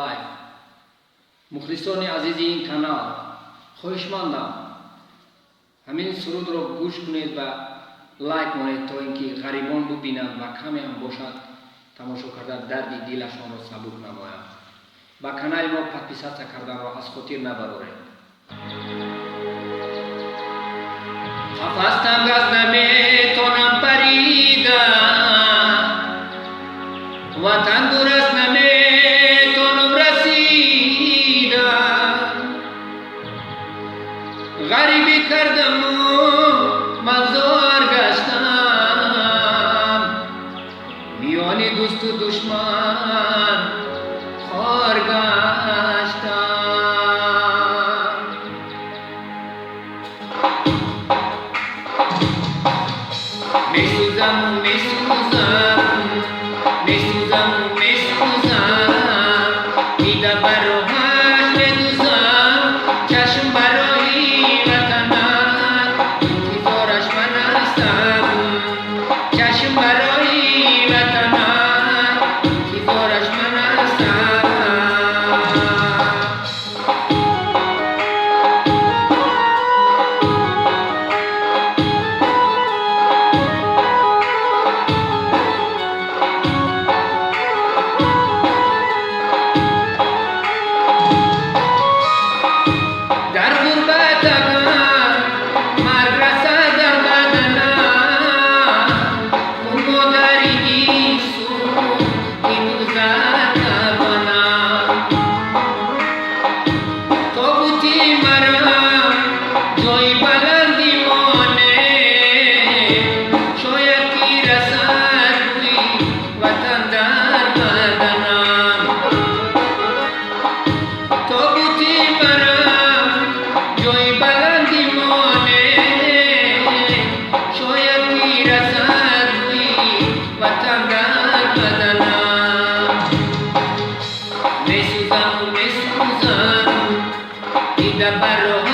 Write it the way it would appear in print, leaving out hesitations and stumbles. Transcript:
لایف. مخلصان عزیز این کانال، خواهشمندم همین سرود را گوش کنید و لایک کنید تا اینکه غریبان ببینند و کمی هم باشد تماشا کردن درد دلشان را سبک نمایند. با کانال ما پادپیسات کردن را از خاطر نبرید. خواستم گز نمیتونم پریدن، وطن درست نمیتونم رسیدن، غریبی کردم و مزار گشتم، میان دوست و دشمن خار گشتم. میسوزم و میسوزم، میسوزم و میسوزم، دیده براش میدوزم، چشم برای وطنم انتظارش من هستم، چشم برای وطنم انتظارش من هستم. Mesuzan, tidak baru.